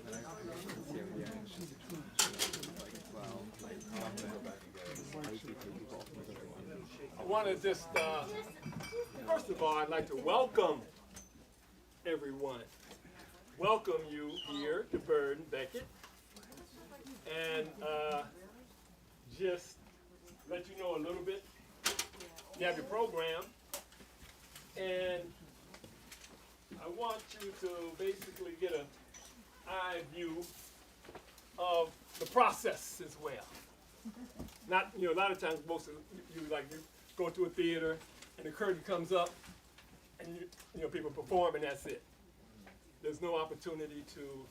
I want to just, first of all, I'd like to welcome everyone. Welcome you here to Burden, Beckett, and just let you know a little bit. You have your program, and I want you to basically get an eye view of the process as well. Not, a lot of times most of you go to a theater and the curtain comes up and people perform and that's it. There's no opportunity to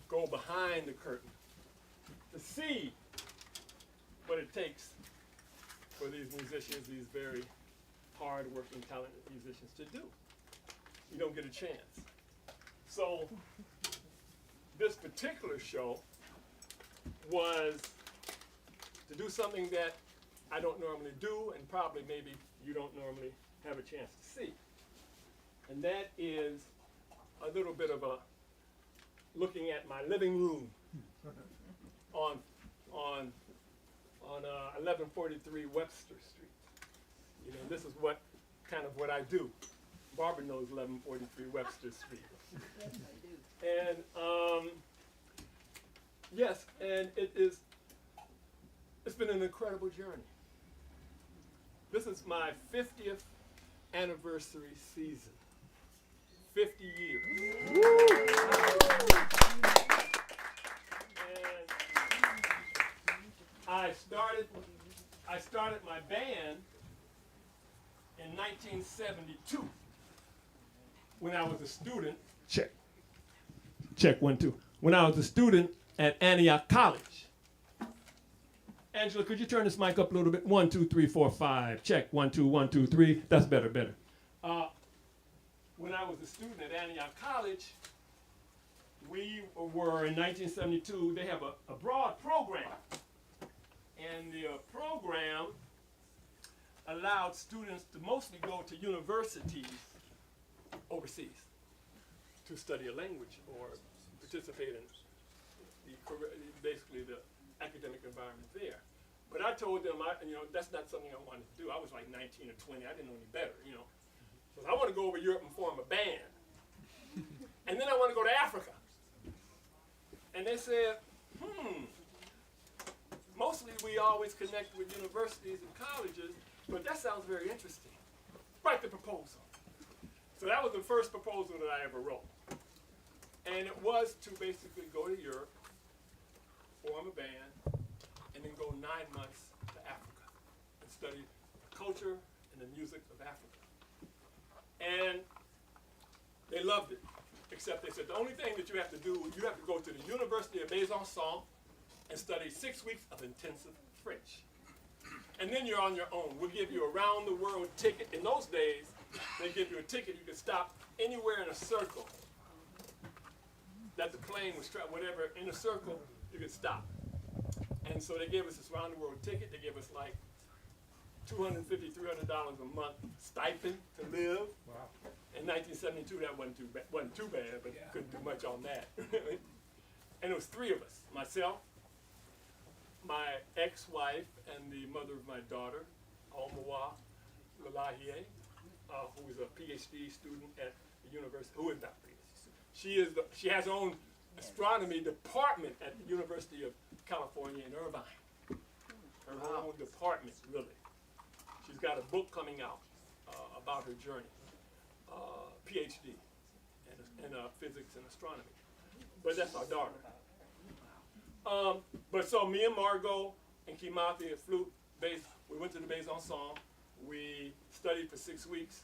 go behind the curtain to see what it takes for these musicians, these very hard-working, talented musicians to do. You don't get a chance. So this particular show was to do something that I don't normally do, and probably maybe you don't normally have a chance to see. And that is a little bit of a looking at my living room on 1143 Webster Street. This is what I do. Barbara knows 1143 Webster Street. Yes, I do. And yes, and it's been an incredible journey. This is my 50th anniversary season. 50 years. And I started my band in 1972 when I was a student. Check 1 2. When I was a student at Antioch College. Angela, could you turn this mic up a little bit? 1 2 3 4 5. Check 1 2 1 2 3. That's better. When I was a student at Antioch College, we were in 1972. They have a broad program, and the program allowed students to mostly go to universities overseas to study a language or participate in basically the academic environment there. But I told them, that's not something I wanted to do. I was like 19 or 20. I didn't know any better, So I want to go over Europe and form a band. And then I want to go to Africa. And they said, mostly we always connect with universities and colleges, but that sounds very interesting. Write the proposal. So that was the first proposal that I ever wrote. And it was to basically go to Europe, form a band, and then go 9 months to Africa and study the culture and the music of Africa. And they loved it, except they said the only thing that you have to do, you have to go to the University of Besançon and study 6 weeks of intensive French. And then you're on your own. We'll give you a round-the-world ticket. In those days, they give you a ticket. You could stop anywhere in a circle that the plane was traveling, whatever, in a circle, you could stop. And so they gave us this round-the-world ticket. They gave us like $250, $300 a month stipend to live. Wow. In 1972, that wasn't too bad, but couldn't do much on that. And it was 3 of us, myself, my ex-wife, and the mother of my daughter, Almawa Lalahie, who is a PhD student at the university, who is not a PhD student. She has her own astronomy department at the University of California in Irvine. Her own department, really. She's got a book coming out about her journey, PhD in physics and astronomy. But that's our daughter. But so me and Margot and Kimathi at flute, bass, we went to the Besançon. We studied for 6 weeks,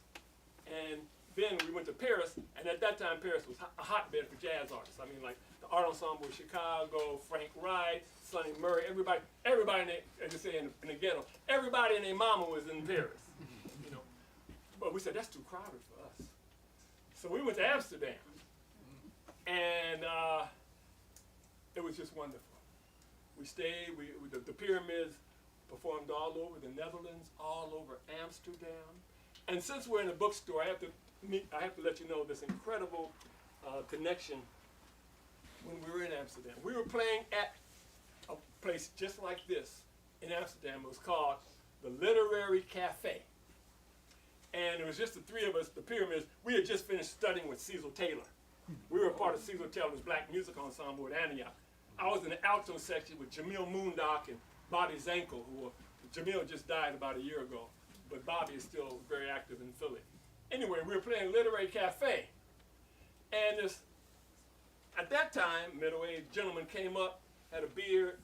and then we went to Paris. And at that time, Paris was a hotbed for jazz artists. I mean, like the Art Ensemble of Chicago, Frank Wright, Sonny Murray, everybody in the ghetto, everybody and their mama was in Paris. But we said that's too crowded for us. So we went to Amsterdam, and it was just wonderful. We stayed. The pyramids performed all over the Netherlands, all over Amsterdam. And since we're in a bookstore, I have to let you know this incredible connection when we were in Amsterdam. We were playing at a place just like this in Amsterdam. It was called the Literary Cafe. And it was just the three of us, the Pyramids. We had just finished studying with Cecil Taylor. We were a part of Cecil Taylor's Black Music Ensemble at Antioch. I was in the alto section with Jamil Moondock and Bobby Zankel, Jamil just died about a year ago, but Bobby is still very active in Philly. Anyway, we were playing Literary Cafe. And this, at that time, middle-aged gentleman came up, had a beard.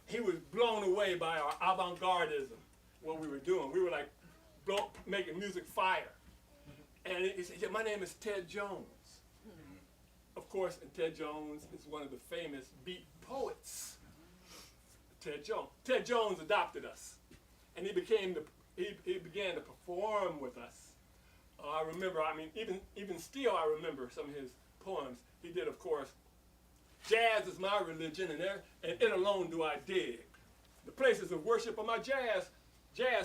He was blown away by our avant-gardism, what we were doing. We were like making music fire. And he said, yeah, my name is Ted Jones. Of course, and Ted Jones is one of the famous beat poets. Ted Jones. Ted Jones adopted us, and he began to perform with us. I remember, I mean, even still, I remember some of his poems. He did, of course, jazz is my religion, and it alone do I dig. The places of worship are my jazz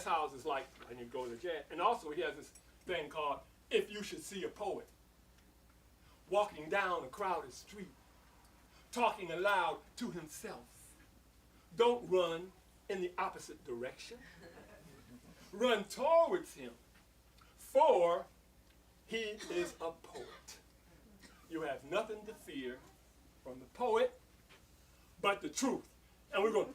houses, like when you go to jazz. And also, he has this thing called If You Should See a Poet. Walking down a crowded street, talking aloud to himself. Don't run in the opposite direction. Run towards him, for he is a poet. You have nothing to fear from the poet but the truth. And we're going,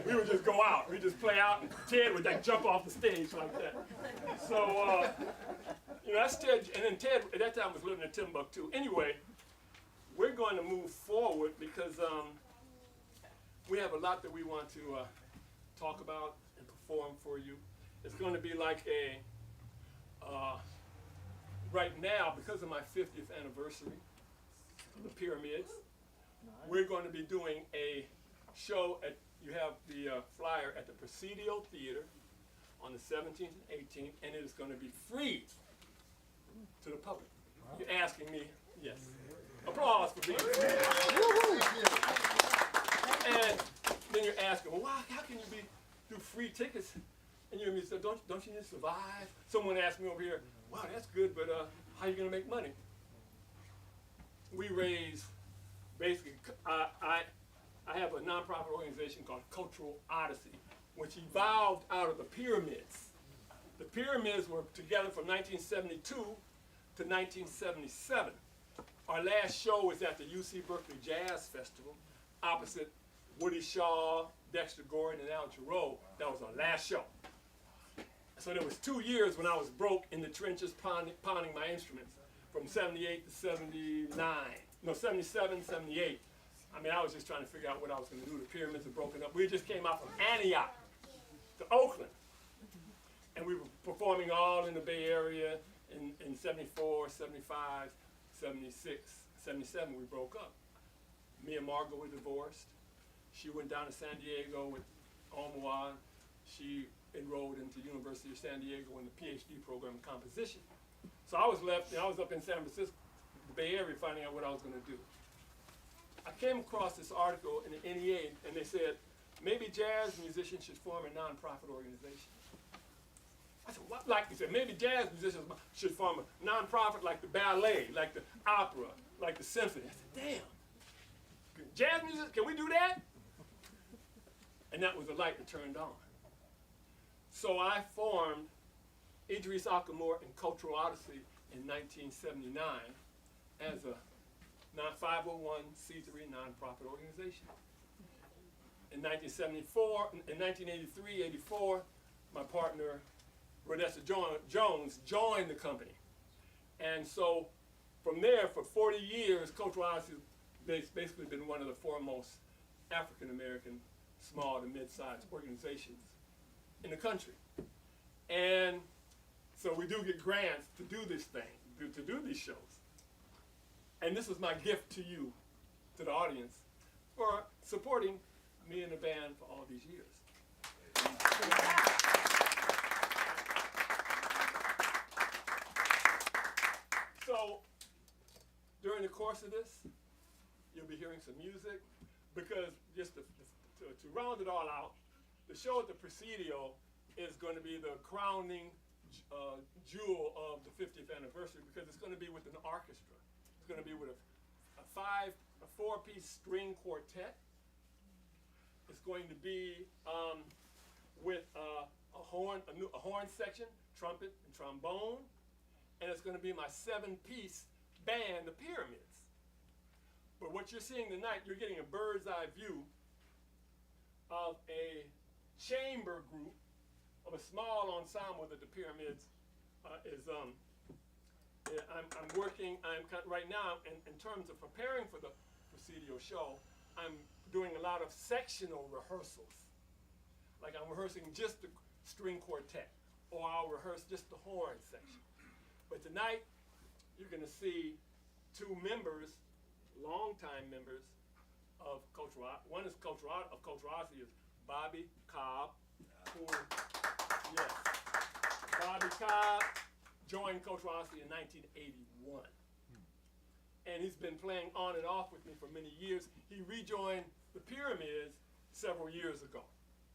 we would just go out. We just play out, and Ted would like jump off the stage like that. So, that's Ted. And then Ted, at that time, was living in Timbuktu. Anyway, we're going to move forward because we have a lot that we want to talk about and perform for you. It's going to be like right now, because of my 50th anniversary of the Pyramids, we're going to be doing a show you have the flyer at the Presidio Theater on the 17th and 18th, and it is going to be free to the public. You're asking me, yes. Applause for being free. And then you're asking, well, how can you do free tickets? And you're saying, don't you need to survive? Someone asked me over here, wow, that's good, but how are you going to make money? We raise, basically, I have a nonprofit organization called Cultural Odyssey, which evolved out of the Pyramids. The Pyramids were together from 1972 to 1977. Our last show was at the UC Berkeley Jazz Festival, opposite Woody Shaw, Dexter Gordon, and Al Jarreau. That was our last show. So there was 2 years when I was broke in the trenches pounding my instruments, from 78 to 79. No, 77, 78. I mean, I was just trying to figure out what I was going to do. The Pyramids had broken up. We just came out from Antioch to Oakland. And we were performing all in the Bay Area in 74, 75, 76, 77, we broke up. Me and Margot were divorced. She went down to San Diego with Omaha. She enrolled into the University of San Diego in the PhD program in composition. So I was left, and I was up in San Francisco, the Bay Area, finding out what I was going to do. I came across this article in the NEA, and they said, maybe jazz musicians should form a nonprofit organization. I said, what? Like they said, maybe jazz musicians should form a nonprofit like the ballet, like the opera, like the symphony. I said, damn, jazz musicians, can we do that? And that was the light that turned on. So I formed Idris, Ackamoor, and Cultural Odyssey in 1979 as a 501c3 nonprofit organization. In 1974, in 1983, 84, my partner, Rodessa Jones, joined the company. And so from there, for 40 years, Cultural Odyssey has basically been one of the foremost African-American small to mid-sized organizations in the country. And so we do get grants to do this thing, to do these shows. And this is my gift to you, to the audience, for supporting me and the band for all these years. So, during the course of this, you'll be hearing some music, because just to round it all out, the show at the Presidio is going to be the crowning jewel of the 50th anniversary, because it's going to be with an orchestra. It's going to be with a four-piece string quartet. It's going to be with a horn section, trumpet and trombone, and it's going to be my 7-piece band, the Pyramids. But what you're seeing tonight, you're getting a bird's eye view of a chamber group, of a small ensemble that the Pyramids is. I'm working. Right now in terms of preparing for the Presidio show. I'm doing a lot of sectional rehearsals. Like I'm rehearsing just the string quartet, or I'll rehearse just the horn section. But tonight, you're going to see two members, longtime members of Coach Rossi. One is Coach Rossi is Bobby Cobb, who, yes, Bobby Cobb joined Coach Rossi in 1981. And he's been playing on and off with me for many years. He rejoined the Pyramids several years ago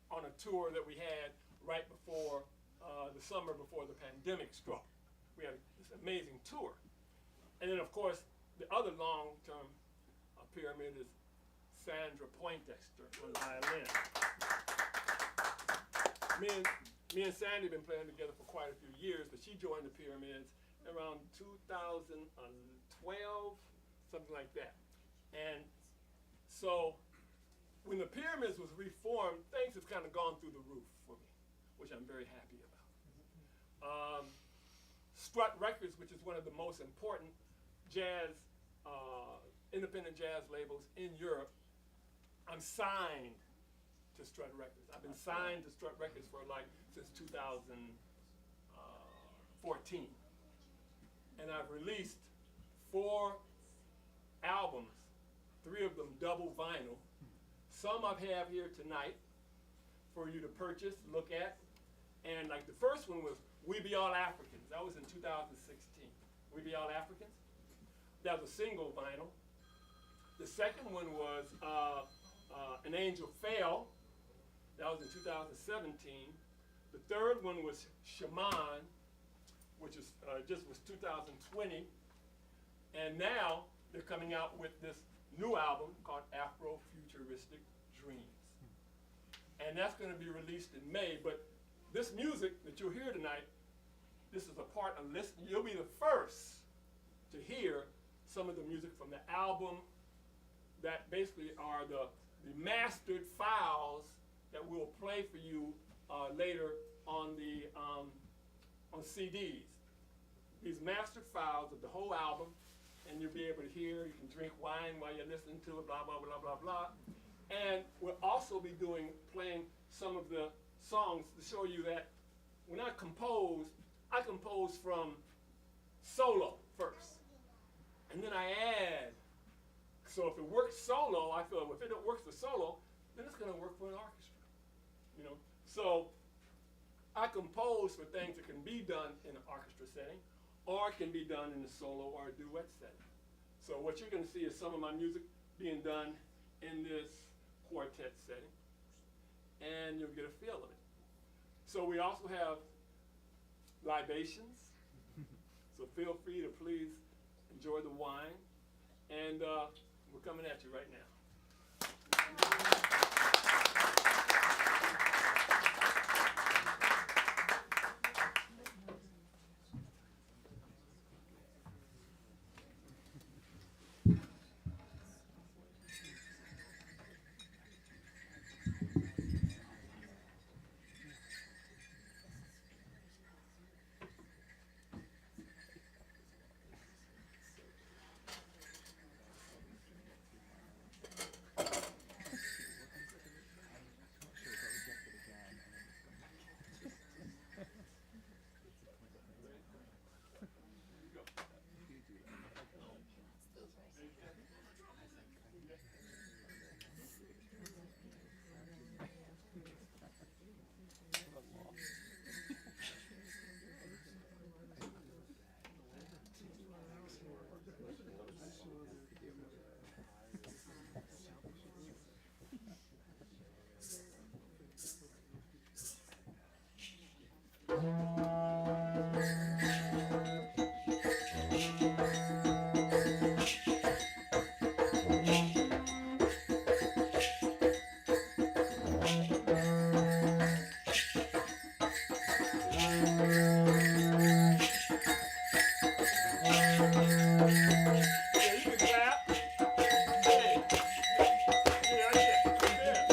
on a tour that we had right before the summer before the pandemic struck. We had this amazing tour. And then, of course, the other long-term Pyramid is Sandra Poindexter on violin. Me and Sandy have been playing together for quite a few years, but she joined the Pyramids around 2012, something like that. And so when the Pyramids was reformed, things have kind of gone through the roof for me, which I'm very happy about. Strut Records, which is one of the most important jazz, independent jazz labels in Europe, I'm signed to Strut Records. I've been signed to Strut Records for since 2014. And I've released 4 albums, 3 of them double vinyl. Some I have here tonight for you to purchase, look at. And like the first one was We Be All Africans. That was in 2016. We Be All Africans. That was a single vinyl. The second one was An Angel Fell. That was in 2017. The third one was Shaman, which is just was 2020. And now they're coming out with this new album called Afro-Futuristic Dreams. And that's going to be released in May. But this music that you'll hear tonight, this is a part of listening. You'll be the first to hear some of the music from the album that basically are the mastered files that we'll play for you later on on CDs. These mastered files of the whole album, and you'll be able to hear. You can drink wine while you're listening to it, blah, blah, blah, blah, blah. And we'll also be playing some of the songs to show you that when I compose from solo first. And then I add. So if it works solo, I feel if it works for solo, then it's going to work for an orchestra. You know? So I compose for things that can be done in an orchestra setting, or it can be done in a solo or a duet setting. So what you're going to see is some of my music being done in this quartet setting, and you'll get a feel of it. So we also have libations, so feel free to please enjoy the wine, and we're coming at you right now. Yeah, you can clap. Hey. Yeah, right there. Right there.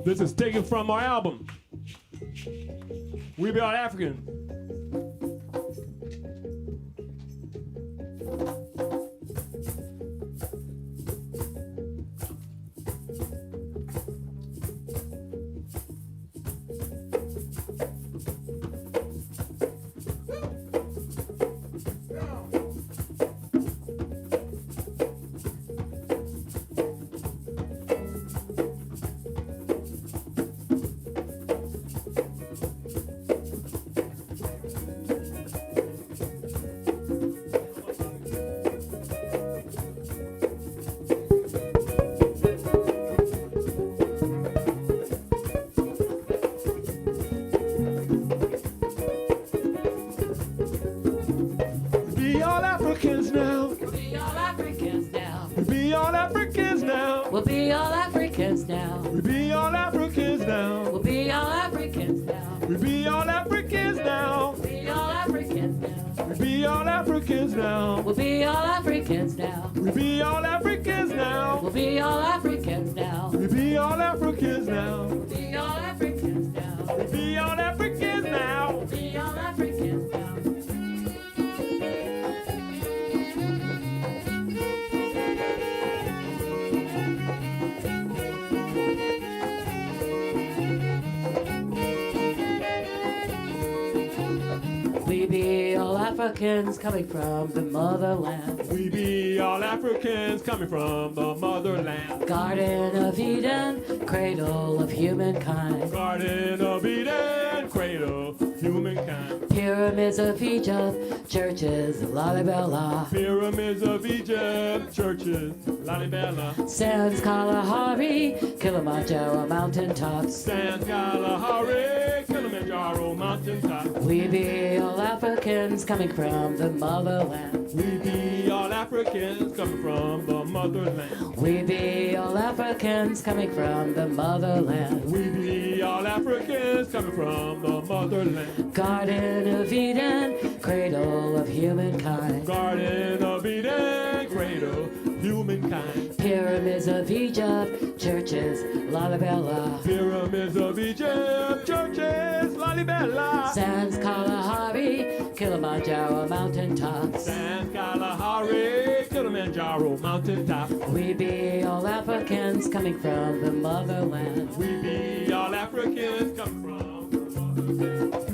This is taken from our album, We Be All African. Be all Africans now. We'll be all Africans now. Be all Africans now. We'll be all Africans now. We be all Africans now. We'll be all Africans now. We be all Africans now. Be all Africans now. We be all Africans now. We'll be all Africans now. We be all Africans now. We'll be all Africans now. We be all Africans now. We'll be all Africans now. We be all Africans now. We'll be all Africans now. We be all Africans coming from the motherland. We be all Africans coming from the motherland. Garden of Eden, cradle of humankind. Garden of Eden, cradle, humankind. Pyramids of Egypt, churches, Lalibela. Pyramids of Egypt, churches, Lalibela. Sands, Kalahari, Kilimanjaro mountaintops. San Kalahari, Kilimanjaro mountaintop. We be all Africans coming from the motherland. We be all Africans coming from the motherland. We be all Africans coming from the motherland. We be all Africans coming from the motherland. Garden of Eden, cradle of humankind. Garden of Eden, cradle, humankind. Pyramids of Egypt, churches, Lalibela. Pyramids of Egypt, churches, Lalibela. Sands, Kalahari, Kilimanjaro mountaintops. San Kalahari, Kilimanjaro mountaintop. We be all Africans coming from the motherland. We be all Africans coming from the motherland.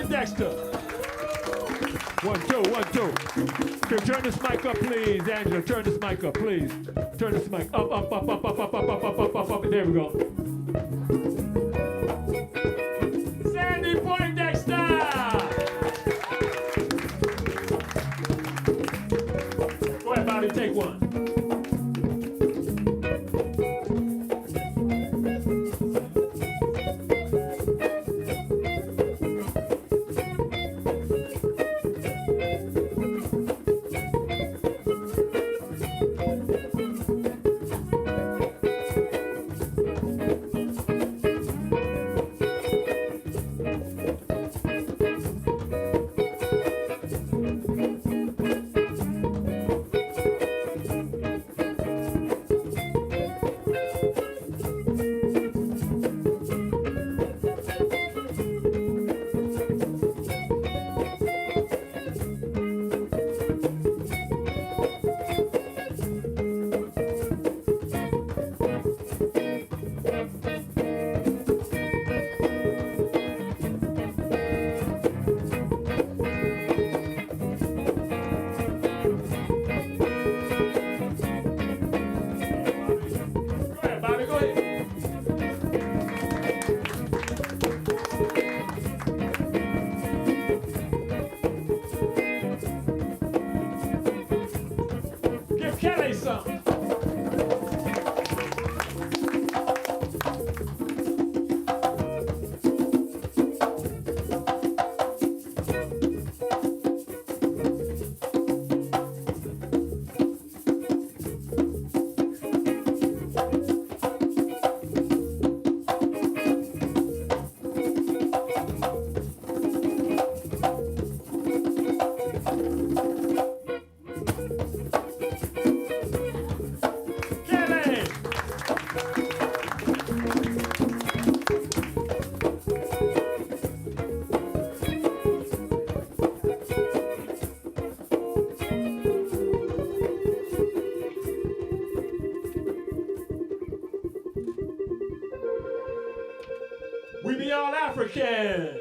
Dexter. 1, 2, 1, 2. Okay, turn this mic up, please, Angela. Turn this mic up, please. Turn this mic up, up, up, up, up, up, up, up, up, up, up, up. There we go. Sandy Poindexter. Everybody take one. We be all African.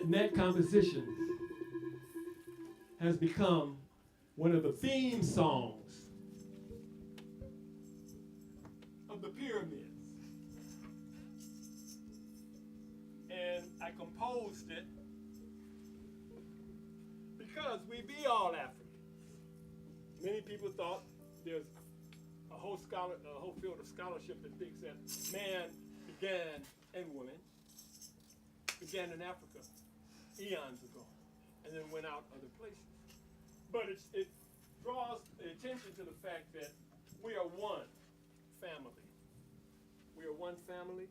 And that composition has become one of the theme songs of the pyramids. And I composed it because we be all Africans. Many people thought there's a whole field of scholarship that thinks that man began, and women, began in Africa eons ago, and then went out other places. But it draws the attention to the fact that we are one family. We are one family,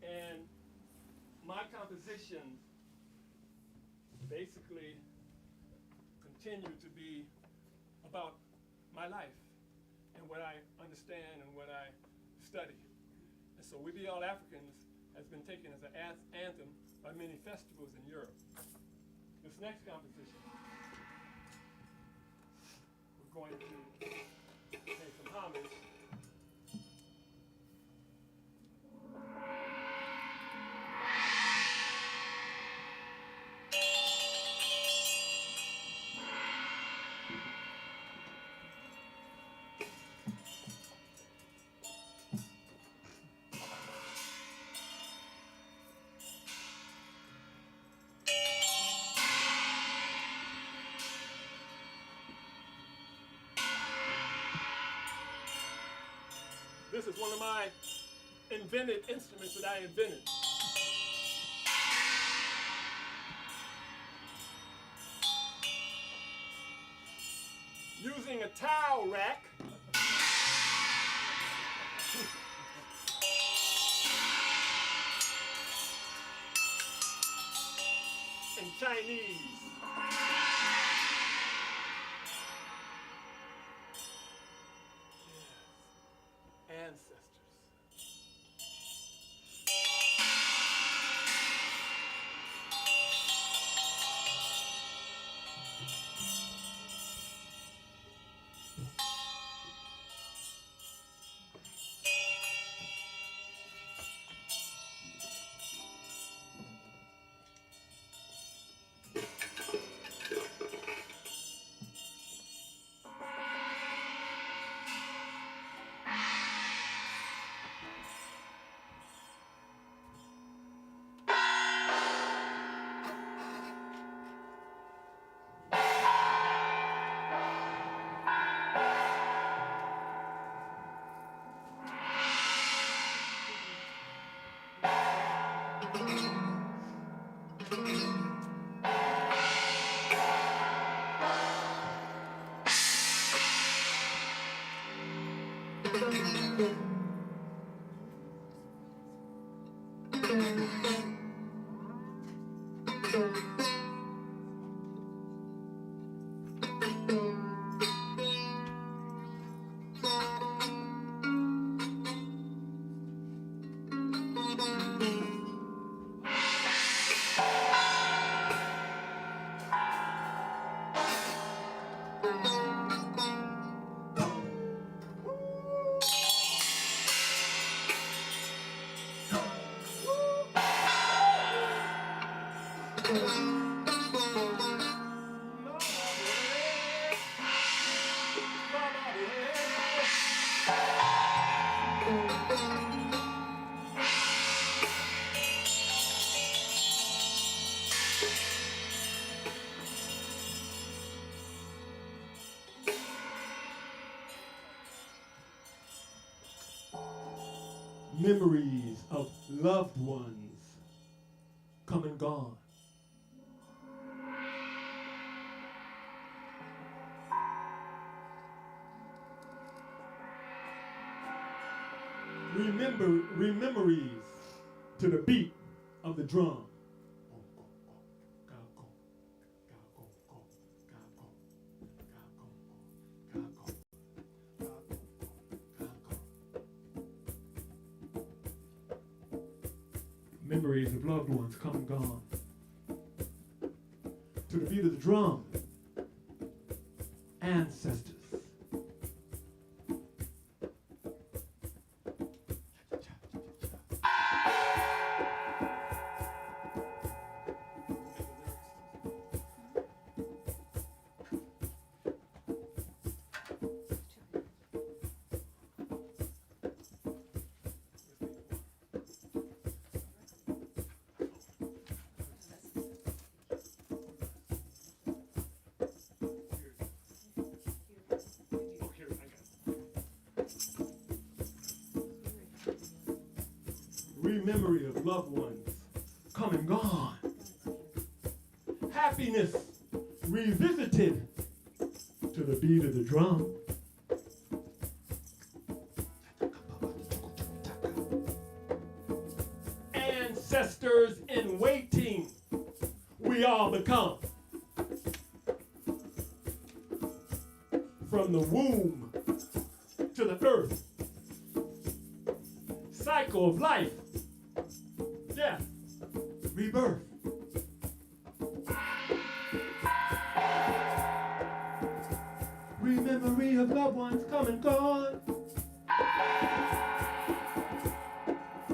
and my compositions basically continue to be about my life and what I understand and what I study. And so We Be All Africans has been taken as an anthem by many festivals in Europe. This next composition, we're going to pay some homage. This is one of my invented instruments that I invented. Using a towel rack in Chinese. Ancestors. Memories of loved ones come and gone. Memories to the beat of the drum. Memories of loved ones come and gone. To the beat of the drum, ancestors. Memory of loved ones come and gone. Happiness revisited to the beat of the drum. Ancestors in waiting, we all become. From the womb to the earth, cycle of life, death, rebirth. Memory of loved ones come and gone.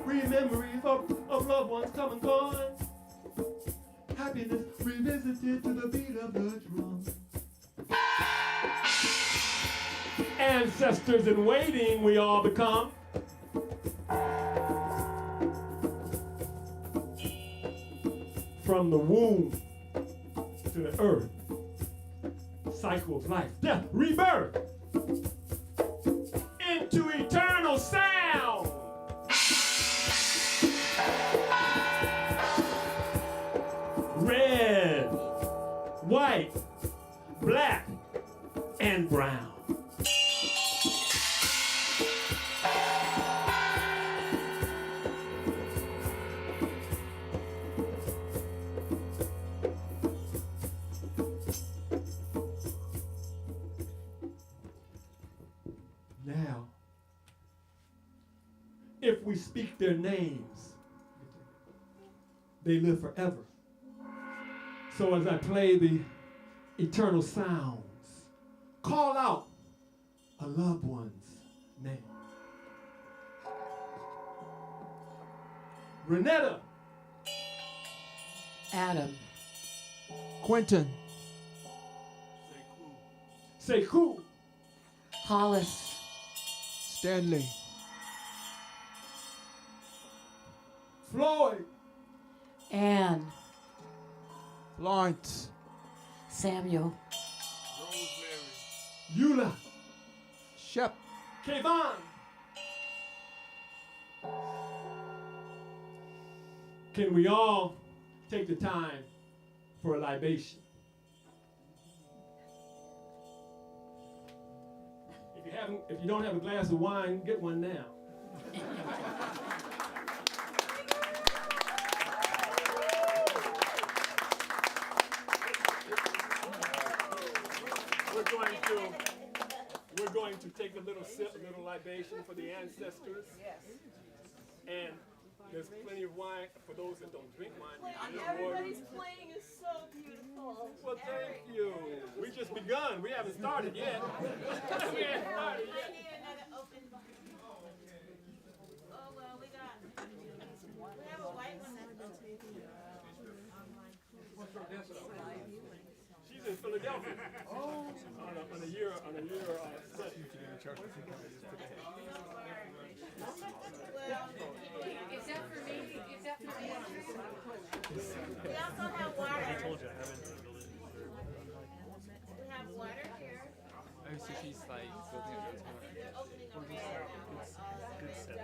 Memories of loved ones come and gone. Happiness revisited to the beat of the drum. Ancestors in waiting, we all become. From the womb to the earth, cycle of life, death, rebirth, into eternal sound. Red, white, black, and brown. Now, if we speak their names, they live forever. So as I play the eternal sounds, call out a loved one's name. Renetta. Adam. Quentin. Sekou. Hollis. Stanley. Floyd. Anne. Lawrence. Samuel. Eula. Shep. Kayvon. Can we all take the time for a libation? If you don't have a glass of wine, get one now. We're going to take a little sip, a little libation for the ancestors. Yes. And there's plenty of wine for those that don't drink wine. Everybody's playing is so beautiful. Well, thank you. We just begun. We haven't started yet. We haven't started yet. I need another open bottle. Oh, well, we have a white one that's open. She's in Philadelphia. On a year study. Is that for me? Is that for me? We also have water. I told you I haven't. We have water here. Oh, so she's like building up to They're opening over there now. good stuff.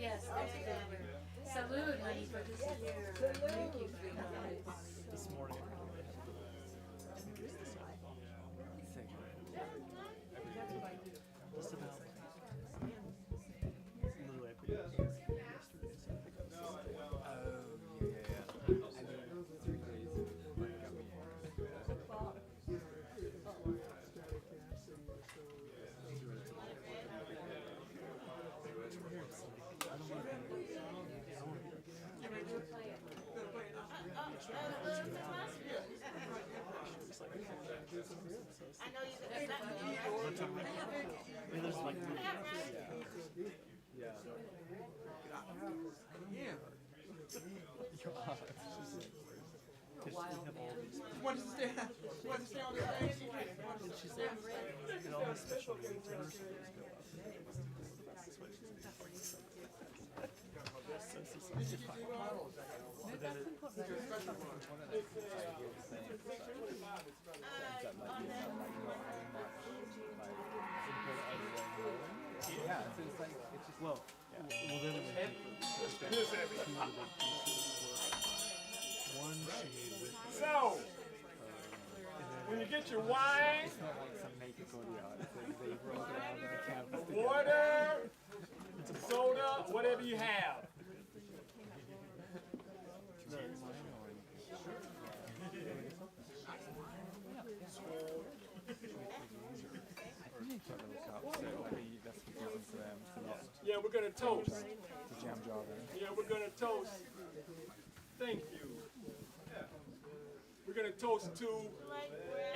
Yes, salud, honey, for this year. Thank you, sweetheart. This morning. Just about little equity yesterday. Oh, yeah. I mean, 3 days like got me I know you can there's like Want to stay on the stage? she's like, and all these special needs to her schools go up. So then yeah, so it's like, it's just, well then it one she made with So, when you get your wine, it's not like some naked body art, they rolled it out on the canvas together. water, soda, whatever you have. Yeah, we're going to toast. It's a jam jar then. Yeah, we're going to toast. Thank you. We're going to toast to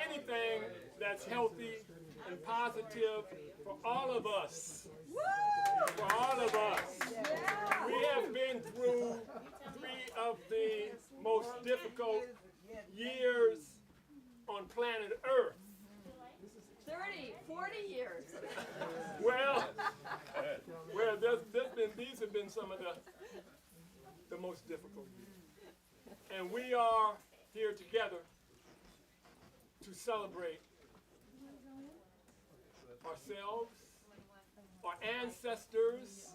anything that's healthy and positive for all of us. For all of us. We have been through 3 of the most difficult years on planet Earth. 30, 40 years. Well, these have been some of the most difficult years. And we are here together to celebrate ourselves, our ancestors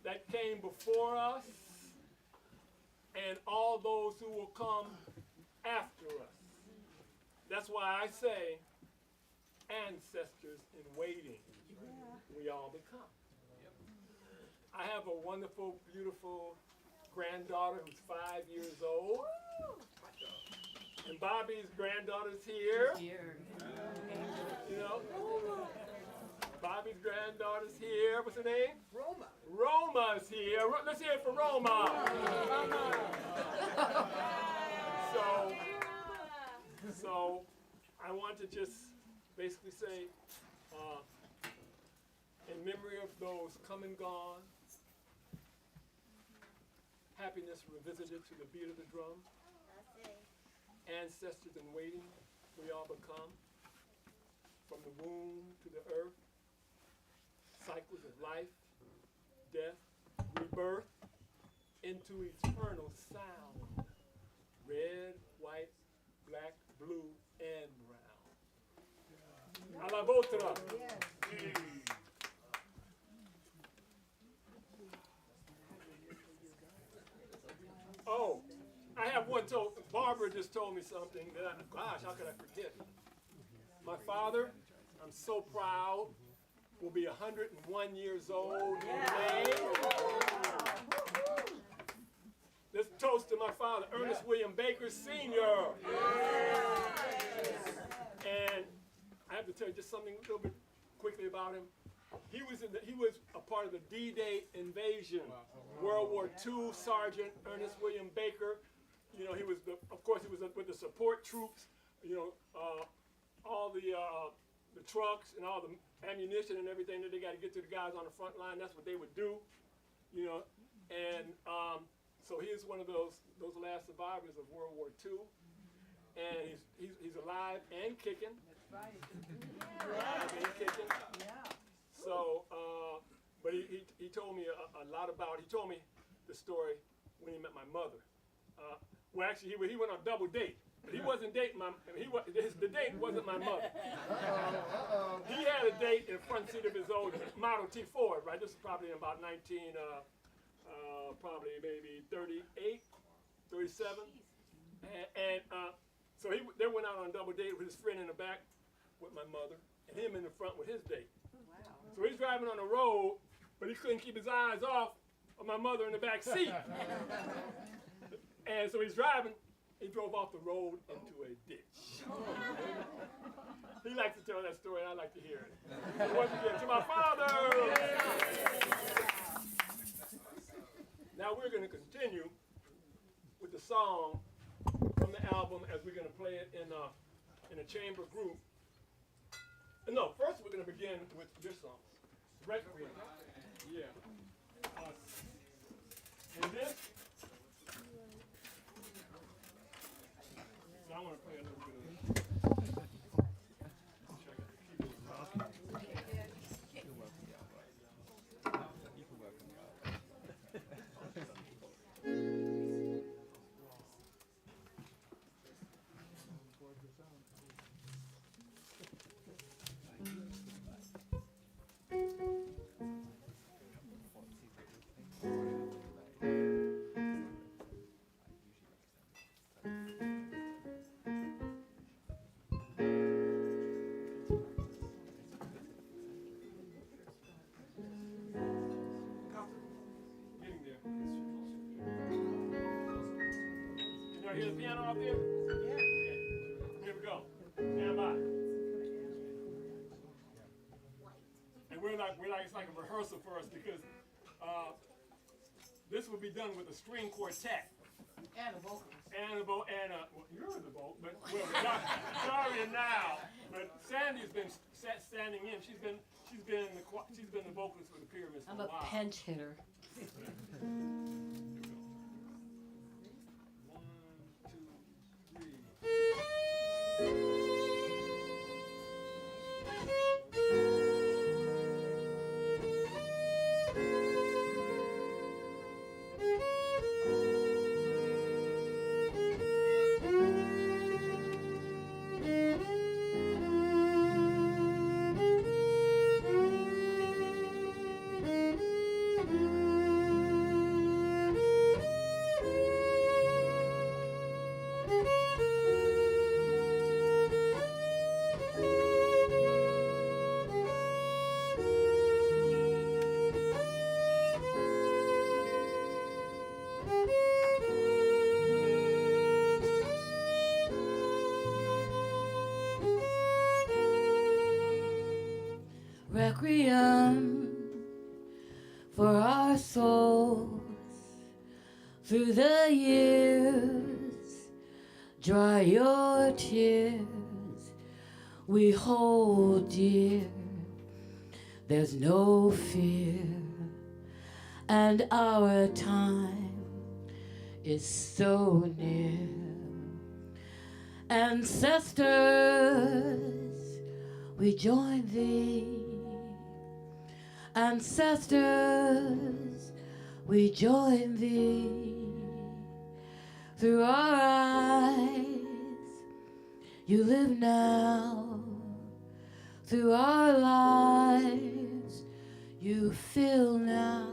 that came before us, and all those who will come after us. That's why I say ancestors in waiting, we all become. I have a wonderful, beautiful granddaughter who's 5 years old. And Bobby's granddaughter's here. You know, Bobby's granddaughter's here. What's her name? Roma. Roma's here. Let's hear it for Roma. So I want to just basically say, in memory of those come and gone, happiness revisited to the beat of the drum, ancestors in waiting, we all become, from the womb to the earth, cycles of life, death, rebirth into eternal sound. Red, white, black, blue, and brown. A la vôtre. Oh, I have one told. Barbara just told me something that gosh, how could I forget? My father, I'm so proud, will be 101 years old in May. Let's toast to my father, Ernest William Baker Sr. And I have to tell you just something a little bit quickly about him. He was a part of the D-Day invasion, World War II Sergeant Ernest William Baker. You know, he was of course he was with the support troops. You know, all the trucks and all the ammunition and everything that they got to get to the guys on the front line. That's what they would do. You know, and so he is one of those last survivors of World War II, and he's alive and kicking. That's right. Alive and kicking. Yeah. So, but he told me a lot about. He told me the story when he met my mother. Well, actually, he went on a double date, but he wasn't dating the date wasn't my mother. He had a date in the front seat of his old Model T Ford. Right, this is probably in about 19. Probably maybe 38, 37. And so they went out on a double date with his friend in the back with my mother, and him in the front with his date. Wow. So he's driving on the road, but he couldn't keep his eyes off of my mother in the back seat. And so he's driving, he drove off the road into a ditch. He likes to tell that story, and I like to hear it. So once again, to my father! Now we're going to continue with the song from the album as we're going to play it in a chamber group. No, first we're going to begin with this song, Requiem. Yeah. And this, so I want to play a little bit of this. Hear the piano out there? Yeah. Okay. Here we go. Stand by. And we're like it's like a rehearsal for us because this will be done with a string quartet. And a vocalist. Well, you're the vocal, but sorry now. But Sandy's been standing in. She's been the vocalist for the Pyramids for I'm a a while. pinch hitter. Requiem for our souls through the years. Dry your tears, we hold dear. There's no fear, and our time is so near. Ancestors, we join thee Ancestors, we join thee. Through our eyes, you live now. Through our lives, you feel now.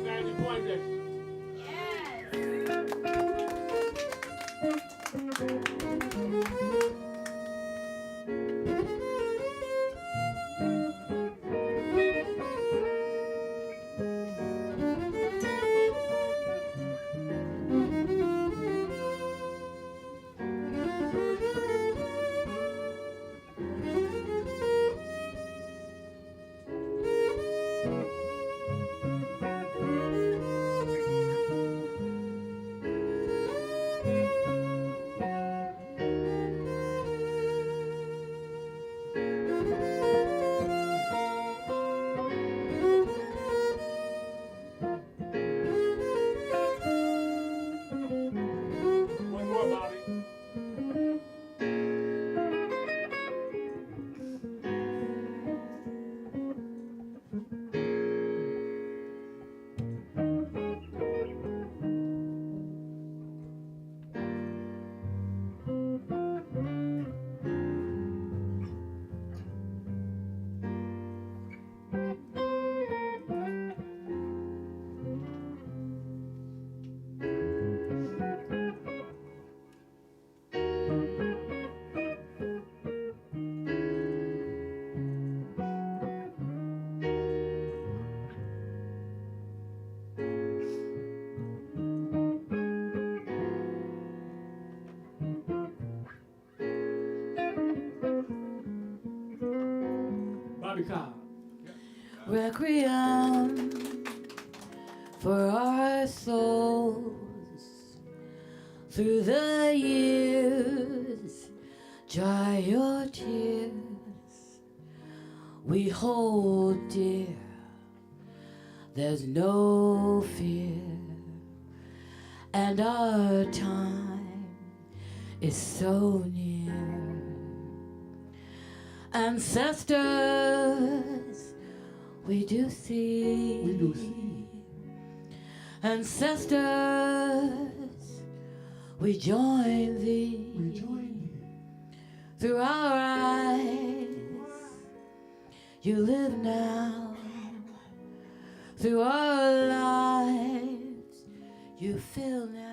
Sandy Pointer. One more, Bobby. Bobby Cobb. Requiem for our souls through the years. Dry your tears. We hold dear. There's no fear, and our time is so near. Ancestors, we do see. We do see. Ancestors, we join thee. We join thee. Through our eyes, you live now. Through our lives, you feel now.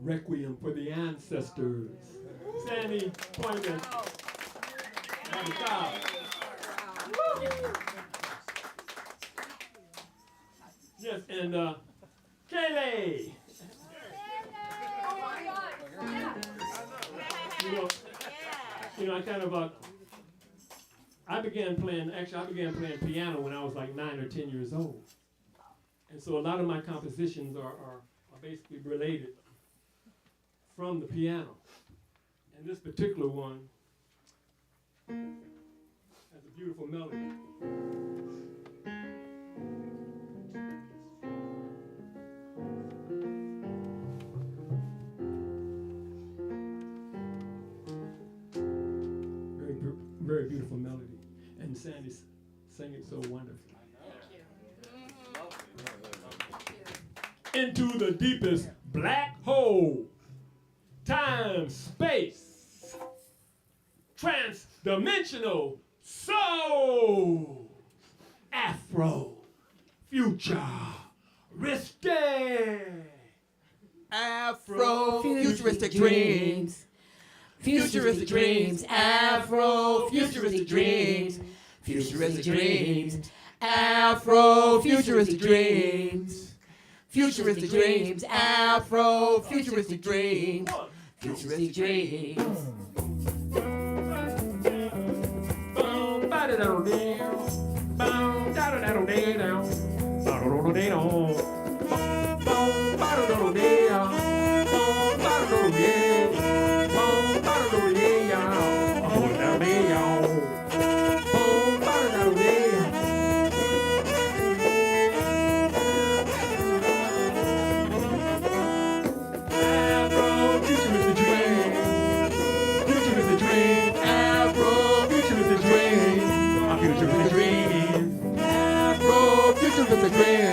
Requiem for the Ancestors. Sandy Pointer. On the top. Yes, and Kaylee. You know, I kind of I began playing piano when I was like 9 or 10 years old. And so a lot of my compositions are basically related from the piano. And this particular one has a beautiful melody. Very beautiful melody. And Sandy sang it so wonderfully. Into the deepest black hole, time, space, trans-dimensional soul, Afro, future, risque, Afro futuristic dreams. Futuristic dreams, Afro futuristic dreams, futuristic dreams, Afro futuristic dreams, futuristic dreams, Afro futuristic dreams, futuristic dreams. Futuristic dream.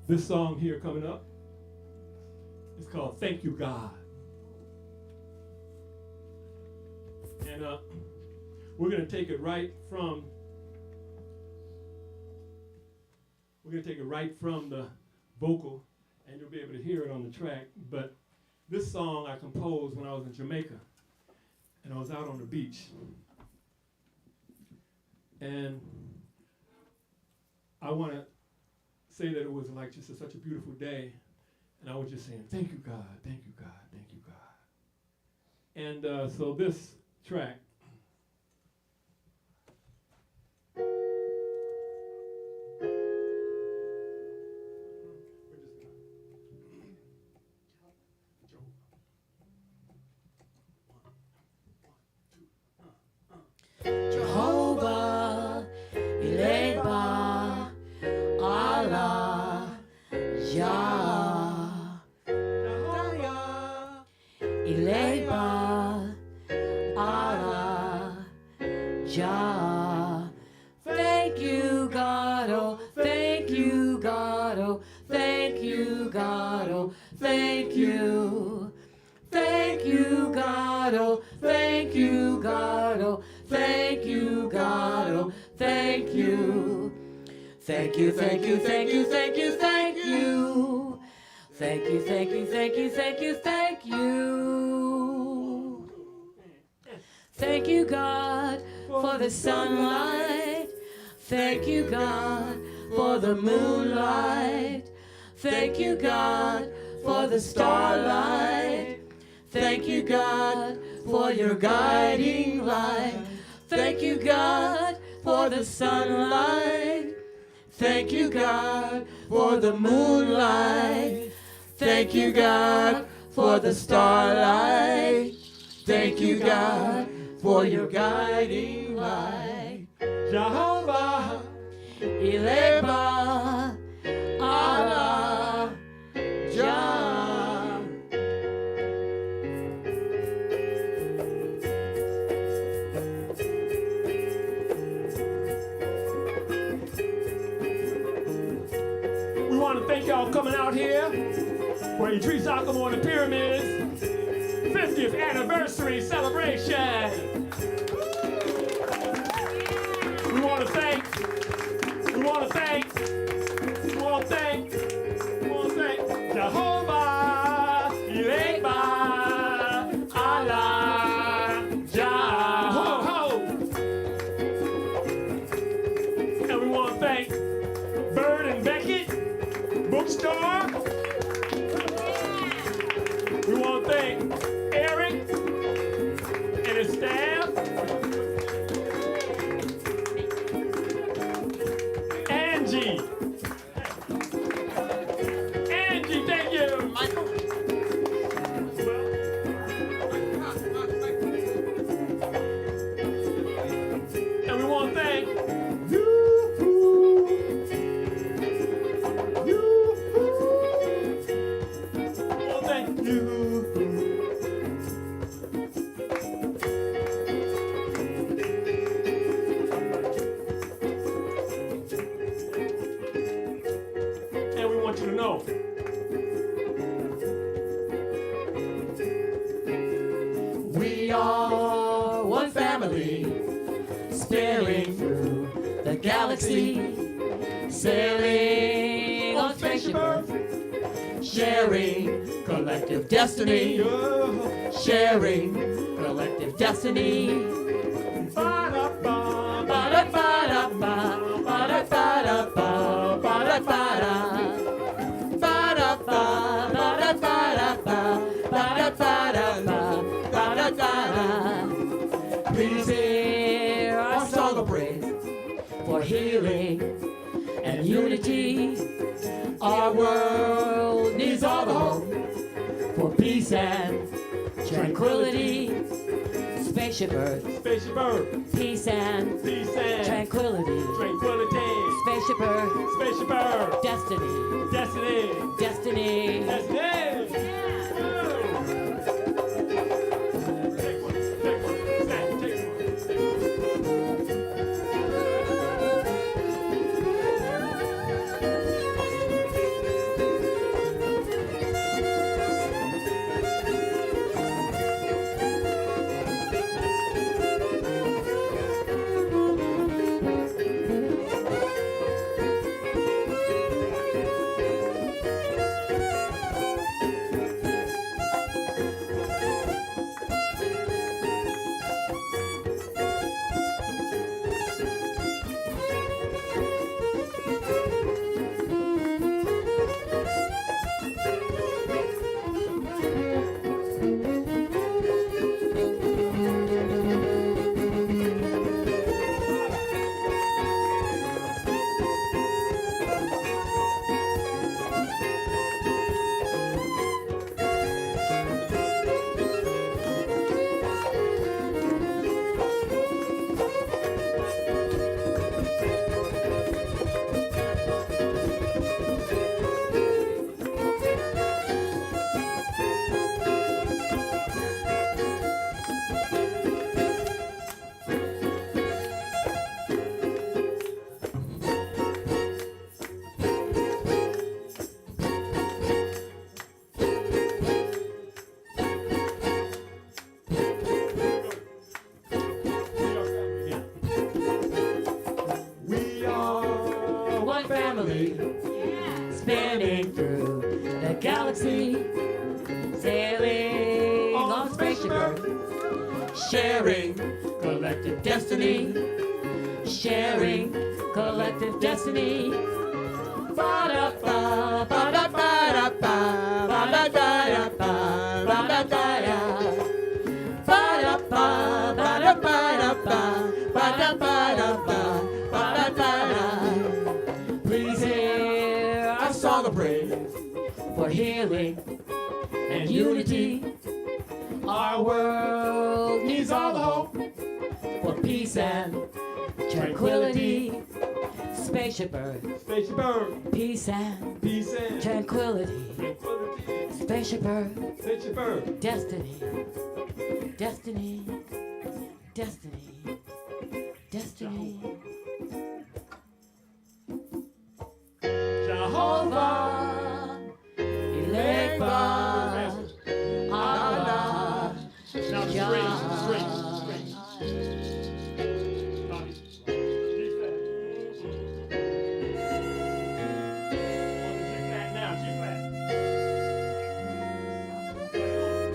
This song here coming up is called Thank You, God. And we're going to take it right from the vocal, and you'll be able to hear it on the track. But this song I composed when I was in Jamaica, and I was out on the beach. And I want to say that it was like just such a beautiful day, and I was just saying, thank you, God, thank you, God, thank you, God. And so this track, Jehovah, Eleba, Allah, Jah, Eleba, Allah, Jah. Thank you, God, oh, thank you, God, oh, thank you, God, oh, thank you. Thank you, God, oh, thank you, God, oh, thank you, God, oh, thank you. Thank you, thank you, thank you, thank you, thank you. Thank you, thank you, thank you, thank you, thank you. Thank you, God, for the sunlight. Thank you, God, for the moonlight. Thank you, God, for the starlight. Thank you, God, for your guiding light. Thank you, God, for the sunlight. Thank you, God, for the moonlight. Thank you, God, for the starlight. Thank you, God, for your guiding light. Jehovah, Eleba, Allah, Jah. we want to thank y'all coming out here for Idris Ackamoor and the Pyramids 50th anniversary celebration. We want to thank Jehovah, Eleba, Allah, Jah. Ho, ho. And we want to thank Bird and Beckett Bookstore. We want to thank Eric and his staff. Angie, thank you. Michael. And we want to thank you. And we want you to know. We are one family, staring through the galaxy, sailing on spaceship Earth, sharing collective destiny, sharing collective destiny. Ba-da-ba, ba-da-ba-da-ba, ba-da-ba-da-ba, ba-da-ba-da. Ba-da-ba, ba-da-ba-da-ba, ba-da-ba-da-ba, ba-da-ba-da. Please hear our song of praise for healing and unity. Our world needs all the hope for peace and tranquility. Spaceship Earth, Spaceship Earth, peace and peace and tranquility. tranquility. Spaceship Earth, Spaceship Earth, destiny, destiny, destiny. destiny. Take one, take one, Zach, take one. We are one family, spinning through the galaxy, sailing on spaceship Earth, sharing collective destiny, sharing collective destiny. Ba-da-ba, ba-da-ba-da-ba, ba-da-ba-da-ba, ba-da-ba-da. Ba-da-ba, ba-da-ba-da-ba, ba-da-ba-da-ba, ba-da-ba-da. Please hear our song of praise for healing and unity. Our world needs all the hope for peace and tranquility. Spaceship Earth, Spaceship Earth, peace and peace and tranquility. tranquility. Spaceship Earth, Spaceship Earth, destiny, destiny, destiny, destiny. Jehovah, Eleba, Allah, now straight, straight, straight. Bobby, G flat. G flat now, G flat. Keep going.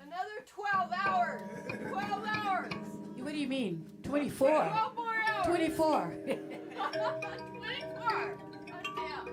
Another 12 hours. 12 hours. What do you mean? 24. 12 more hours. 24. 24. I'm down.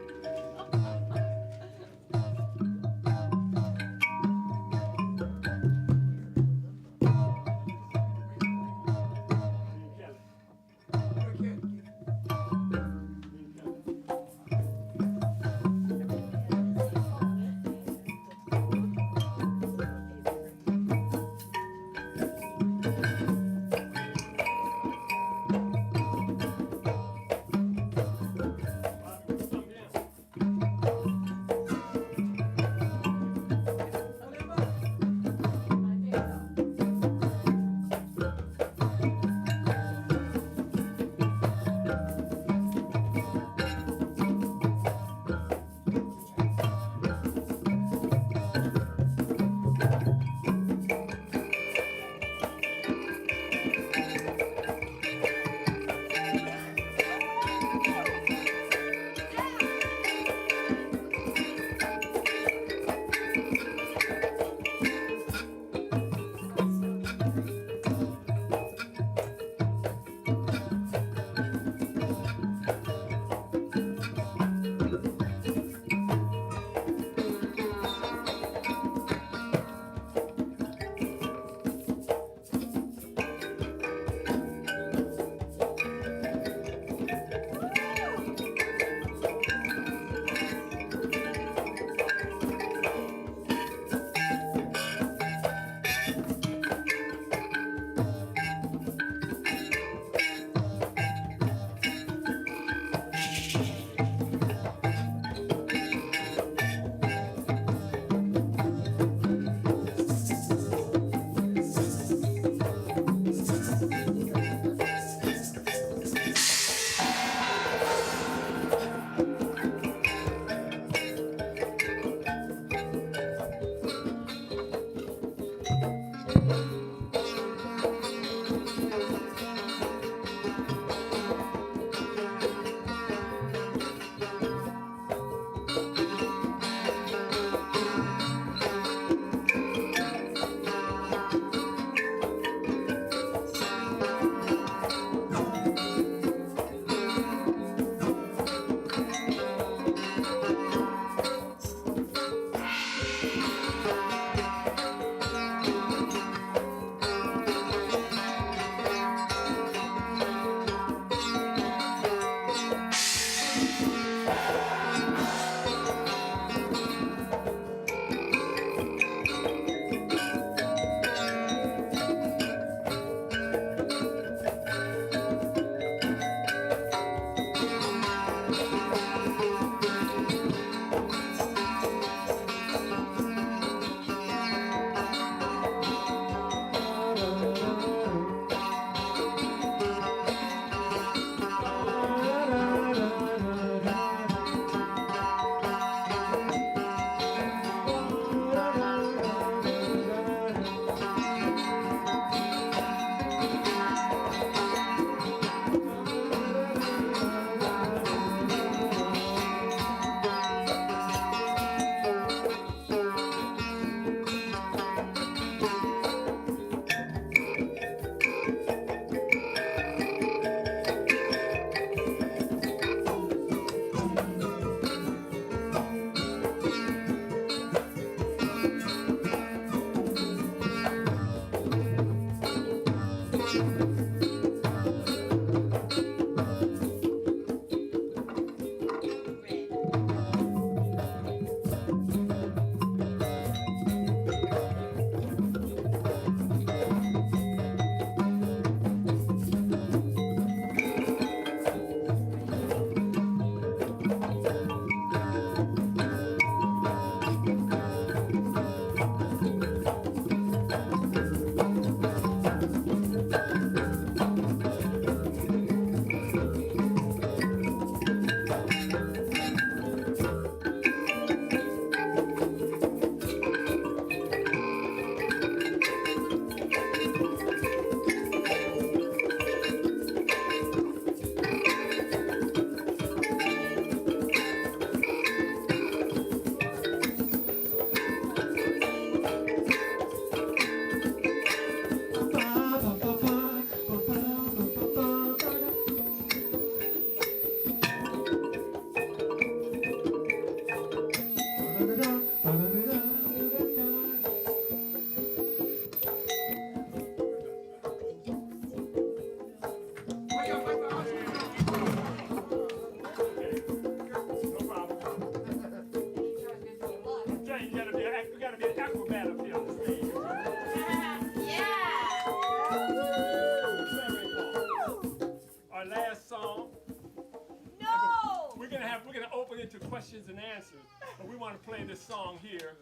want to play this song here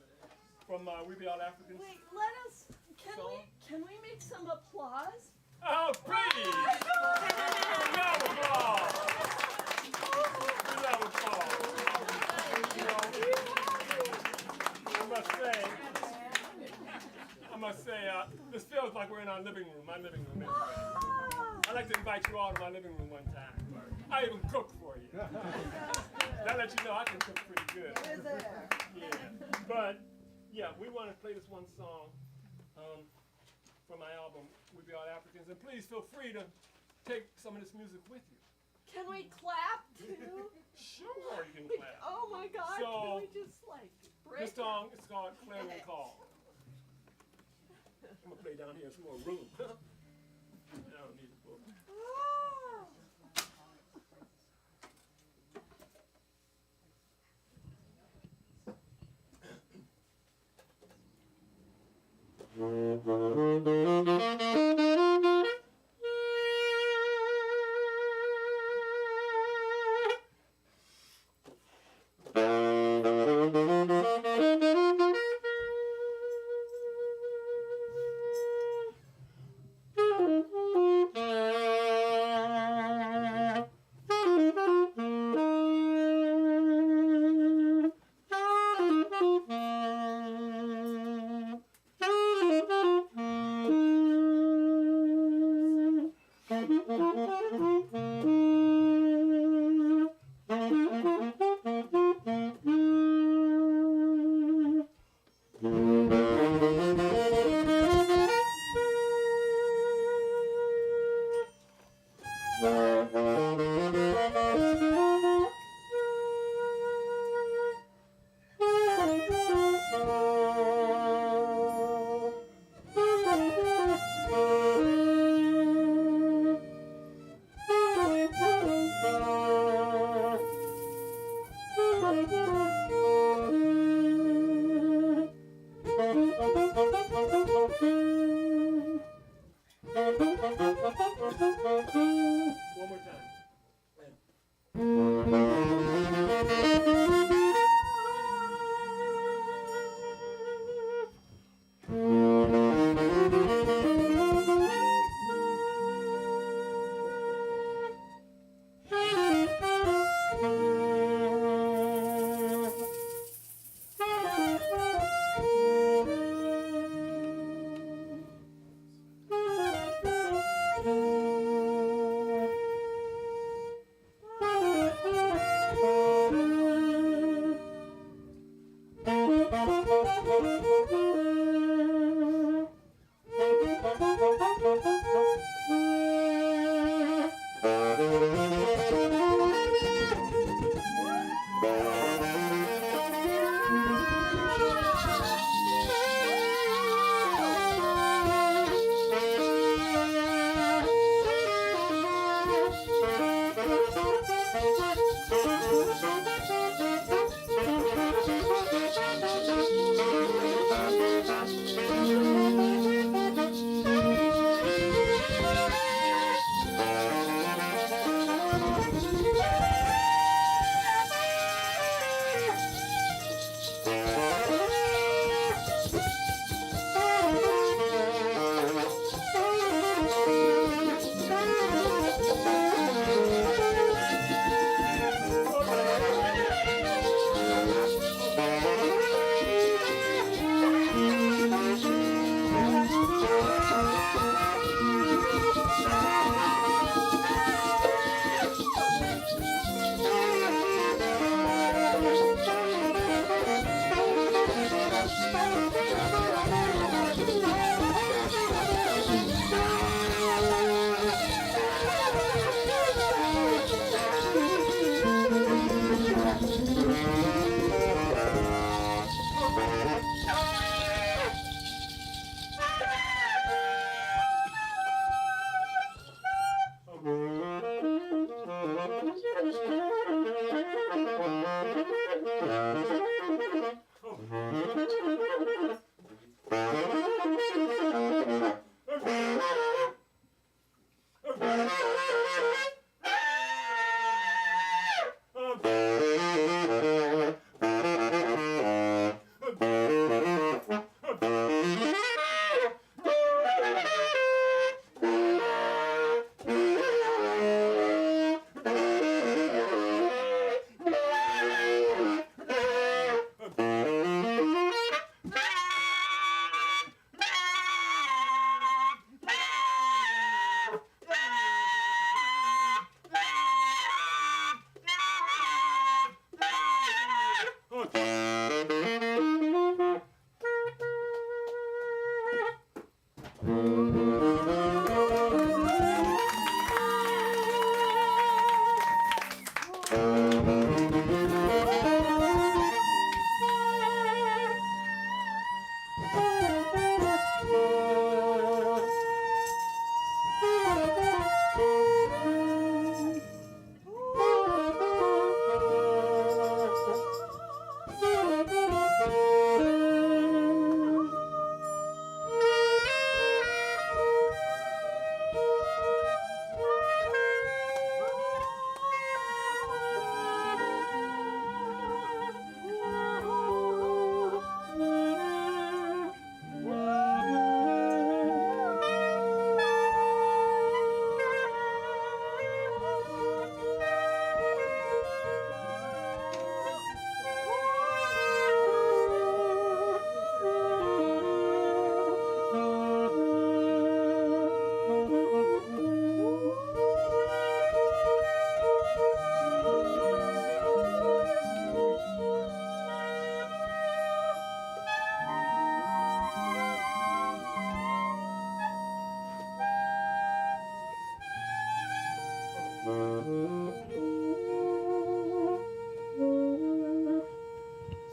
from We Be All Africans. Wait, can we make some applause? Oh, please! Round of applause! Round of applause. You know, I must say, this feels like we're in our living room, my living room. I'd like to invite you all to my living room one time. I even cook for you. That let you know I can cook pretty good. Yeah. But, yeah, we want to play this one song from my album, We Be All Africans. And please feel free to take some of this music with you. Can we clap too? Sure, you can clap. Oh my God! So, can we just break? This song is called Clarion Call. I'm going to play down here in some more room. I don't need a book. One more time.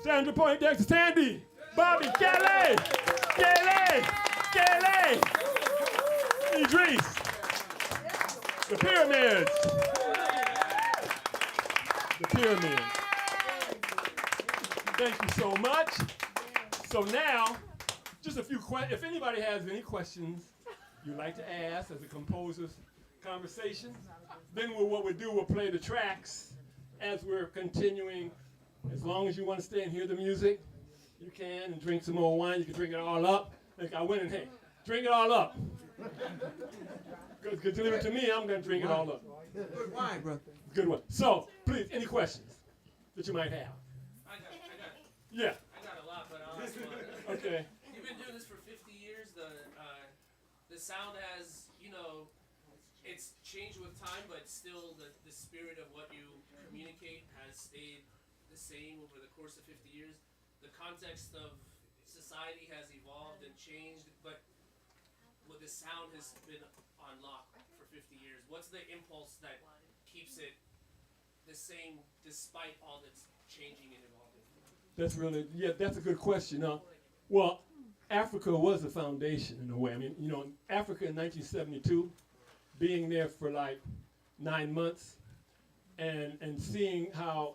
Sandra Poindexter, Sandy, Bobby, Kelly, Idris, the pyramids. The pyramids. Thank you so much. So now, just a few questions. If anybody has any questions you'd like to ask as a composer's conversation, then what we'll do, we'll play the tracks as we're continuing. As long as you want to stay and hear the music, you can, and drink some more wine. You can drink it all up. Like I went and, hey, drink it all up. Because deliver it to me, I'm going to drink it all up. Good wine, brother. Good one. So, please, any questions that you might have? Yeah. I got a lot, but I'll ask one. Okay. You've been doing this for 50 years. The sound has, it's changed with time, but still the spirit of what you communicate has stayed the same over the course of 50 years. The context of society has evolved and changed, but the sound has been on lock for 50 years. What's the impulse that keeps it the same despite all that's changing and evolving? That's a good question. Well, Africa was the foundation in a way. I mean, Africa in 1972, being there for like 9 months and seeing how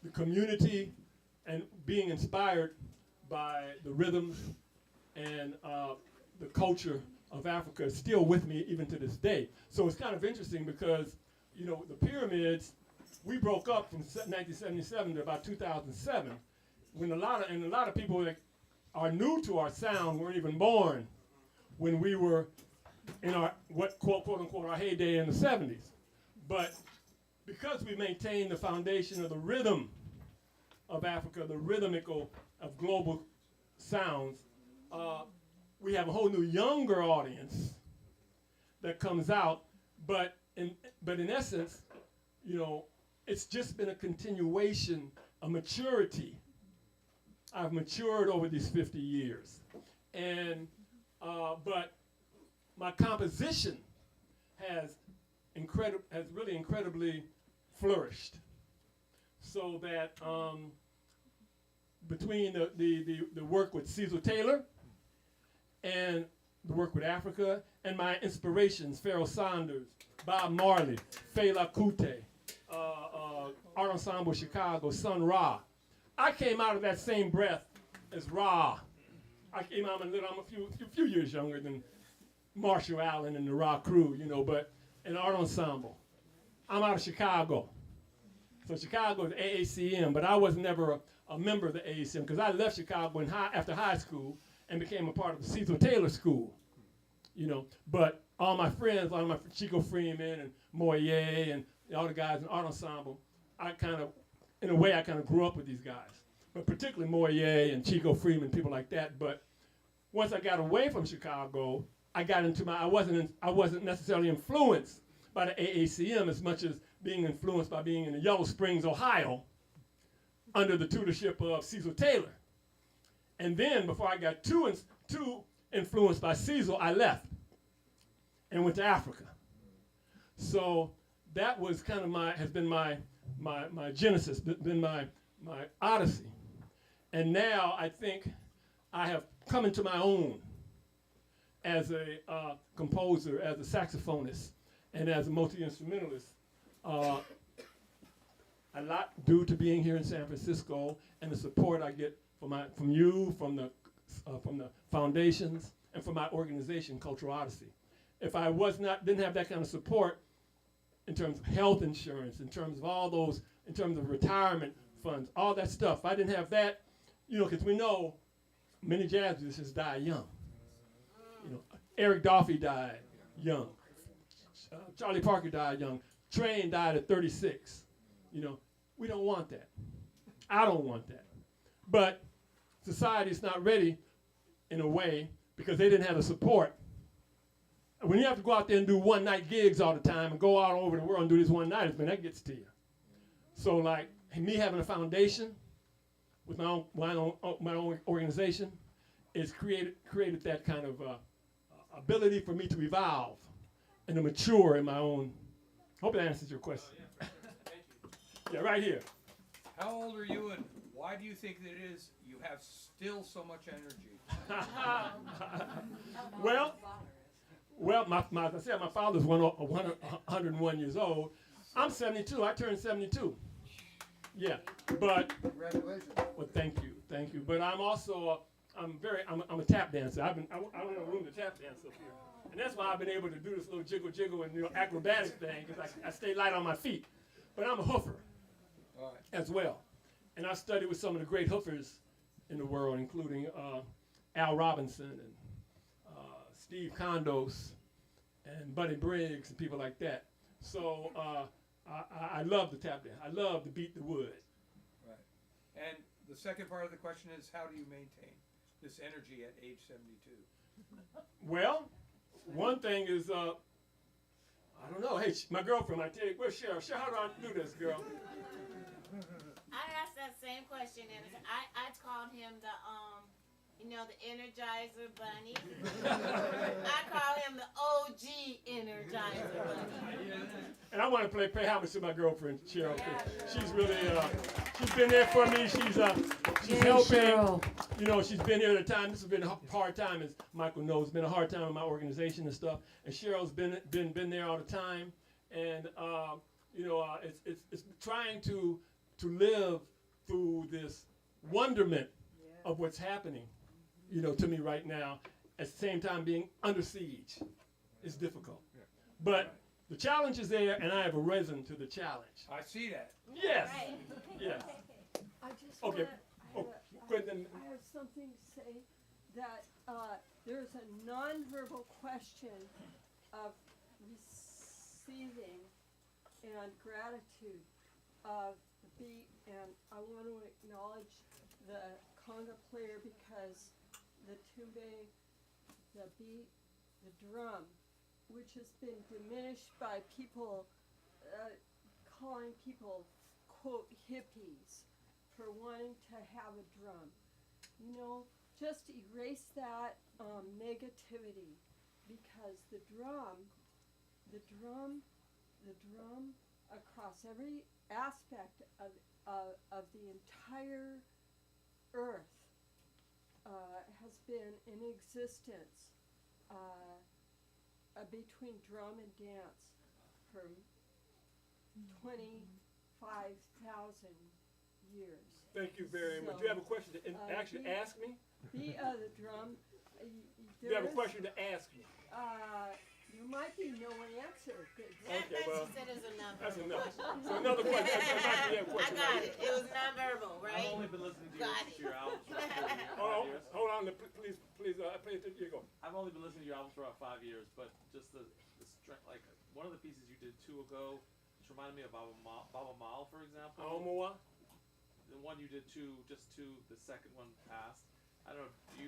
the community and being inspired by the rhythms and the culture of Africa is still with me even to this day. So it's kind of interesting because, the pyramids, we broke up from 1977 to about 2007, when a lot of people that are new to our sound weren't even born when we were in our quote unquote our heyday in the 70s. But because we maintained the foundation of the rhythm of Africa, the rhythmical of global sounds, we have a whole new younger audience that comes out. But in essence, it's just been a continuation, a maturity. I've matured over these 50 years, but my composition has really incredibly flourished. So that between the work with Cecil Taylor and the work with Africa and my inspirations, Pharoah Sanders, Bob Marley, Fela Kuti, Art Ensemble Chicago, Sun Ra. I came out of that same breath as Ra. I'm a few years younger than Marshall Allen and the Ra crew, but an art ensemble. I'm out of Chicago. So Chicago is AACM, but I was never a member of the AACM because I left Chicago after high school and became a part of the Cecil Taylor School, But all my friends, Chico Freeman and Moyer and all the guys in art ensemble, I kind of grew up with these guys, but particularly Moyer and Chico Freeman, people like that. But once I got away from Chicago, I wasn't necessarily influenced by the AACM as much as being influenced by being in Yellow Springs, Ohio, under the tutorship of Cecil Taylor. And then before I got too influenced by Cecil, I left and went to Africa. So that was kind of has been my genesis, been my odyssey. And now I think I have come into my own as a composer, as a saxophonist, and as a multi-instrumentalist. A lot due to being here in San Francisco and the support I get from you, from the foundations, and from my organization, Cultural Odyssey. If I didn't have that kind of support in terms of health insurance, in terms of all those, in terms of retirement funds, all that stuff, if I didn't have that, because we know many jazz musicians die young. Eric Dolphy died young. Charlie Parker died young. Train died at 36. We don't want that. I don't want that. But society's not ready in a way because they didn't have the support. When you have to go out there and do one-night gigs all the time and go out all over the world and do these one-nighters, man, that gets to you. So like me having a foundation with my own organization, it's created that kind of ability for me to evolve and to mature in my own. Hope that answers your question. Oh, yeah. Thank you. Yeah, right here. How old are you, and why do you think that it is you have still so much energy? Well, as I said, my father's 101 years old. I'm 72. I turned 72. Yeah, but Congratulations. well, thank you. But I'm also I'm a tap dancer. I don't have room to tap dance up here, and that's why I've been able to do this little jiggle and acrobatic thing because I stay light on my feet. But I'm a hoofer as well, and I studied with some of the great hoofers in the world, including Al Robinson and Steve Condos and Buddy Briggs and people like that. So I love the tap dance. I love to beat the wood. Right. And the second part of the question is, how do you maintain this energy at age 72? Well, one thing is, I don't know. Hey, my girlfriend, I tell you, where's Cheryl? Cheryl, how do I do this, girl? I asked that same question, and I called him the Energizer Bunny. I call him the OG Energizer Bunny. And I want to pay homage to my girlfriend, Cheryl. She's really, she's been there for me. She's helping. Cheryl. She's been here at a time. This has been a hard time, as Michael knows. It's been a hard time in my organization and stuff. And Cheryl's been there all the time. And it's trying to live through this wonderment of what's happening, to me right now. At the same time, being under siege is difficult. But the challenge is there, and I have arisen to the challenge. I see that. Yes. Right. Yes. I just Okay. wanna, Go ahead then. I have something to say that there's a nonverbal question of receiving and gratitude of the beat, and I want to acknowledge the conga player because the tumbe, the beat, the drum, which has been diminished by people calling people, quote, hippies for wanting to have a drum. Just erase that negativity, because the drum across every aspect of the entire earth has been in existence between drum and dance for 25,000 years. Thank you very much. So, Do you have a question to actually ask me? The drum. Do you have a question to ask me? There might be no answer. Okay, well, She said it was a that's nonverbal enough. question. So another question. I got it. It was nonverbal, right? I've only been listening Got to it. your albums for about 5 years. Hold on. Please, play it. Here you go. I've only been listening to your albums for about 5 years, but just the strength, like one of the pieces you did 2 ago, which reminded me of Baba Mal, for example. Aomoa? The one you did the second one passed. I don't know. Do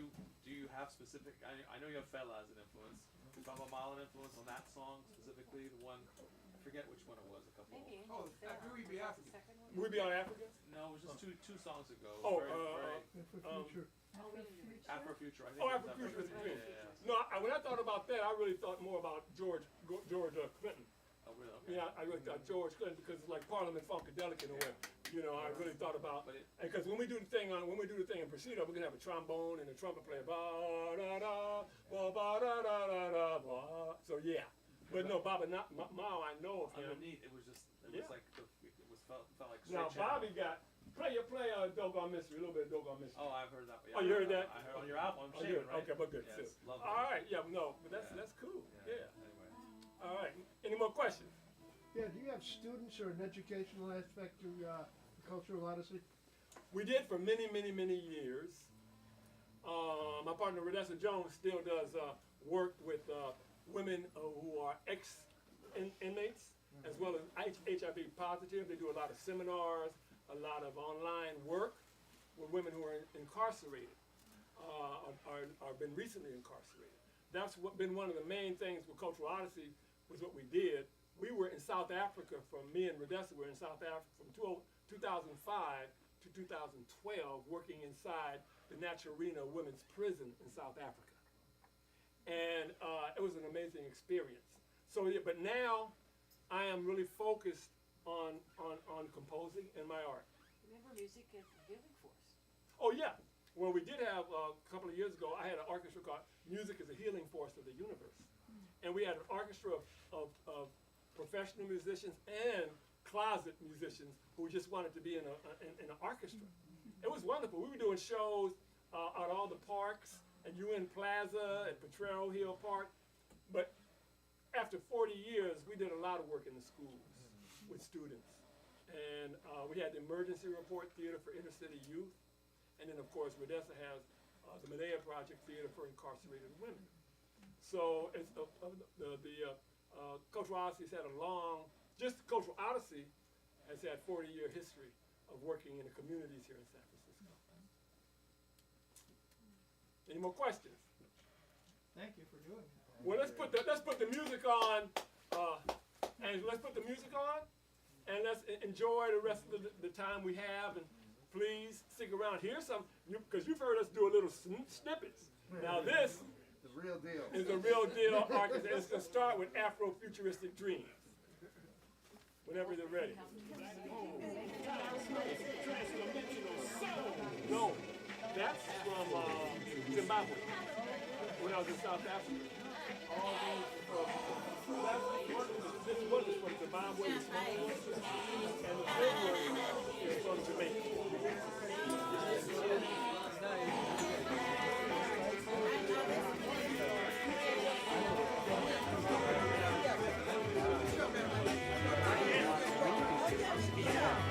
you have specific? I know you have Fela as an influence. Is Baba Mal an influence on that song specifically? The one, I forget which one it was. A couple. Maybe. Oh, We Be African. Will we be on Africa? No, it was just two songs ago. Oh, Very, for future. Afrofuture, I think. Oh, it was Afrofuturistic Yeah, dream. yeah, yeah. No, when I thought about that, I really thought more about George Clinton. Oh, really? Okay. Yeah, I really thought George Clinton because it's like Parliament Funkadelic in a way. You know, I really thought about But it, because when we do the thing in Pursuit, we're gonna have a trombone and a trumpet player. Ba da da, ba ba da da da da ba. So yeah, but no, Bobby, not Mao. I know of him. underneath, it was just, it Yeah. was like, it was felt like Now straight channel. Bobby got play Doggone Mystery, a little bit of Doggone Mystery. Oh, I've heard that. Yeah, Oh, you heard that? I heard on your album, Oh, Shaven, good. right? Okay, but good. Yes, So, love that. all right, yeah, no, but that's cool. Yeah. Anyway. All right. Any more questions? Yeah, do you have students or an educational aspect to the Cultural Odyssey? We did for many, many, many years. My partner Redessa Jones still does work with women who are ex-inmates as well as HIV positive. They do a lot of seminars, a lot of online work with women who are incarcerated or been recently incarcerated. That's been one of the main things with Cultural Odyssey was what we did. We were in South Africa me and Redessa were in South Africa from 2005 to 2012 working inside the Naturena Women's Prison in South Africa. And it was an amazing experience. So, yeah, but now I am really focused on composing and my art. Remember, music is a healing force. Oh yeah. Well, we did have a couple of years ago, I had an orchestra called Music is a Healing Force of the Universe. And we had an orchestra of professional musicians and closet musicians who just wanted to be in an orchestra. It was wonderful. We were doing shows at all the parks, at UN Plaza, at Potrero Hill Park. But after 40 years, we did a lot of work in the schools with students. And we had the Emergency Report Theater for Inner City Youth. And then, of course, Redessa has the Medea Project Theater for incarcerated women. So it's, Cultural Odyssey has had just Cultural Odyssey has had 40-year history of working in the communities here in San Francisco. Any more questions? Thank you for doing that. Well, let's put the music on, and let's put the music on, and let's enjoy the rest of the time we have. And please stick around. Here's some, because you've heard us do a little snippets. Now this The real deal. is a real deal orchestra. It's going to start with Afrofuturistic Dreams. Whenever they're ready. No, that's from Zimbabwe. When I was in South Africa. All these, this one is from Zimbabwe, and the big one is from Jamaica. Yeah.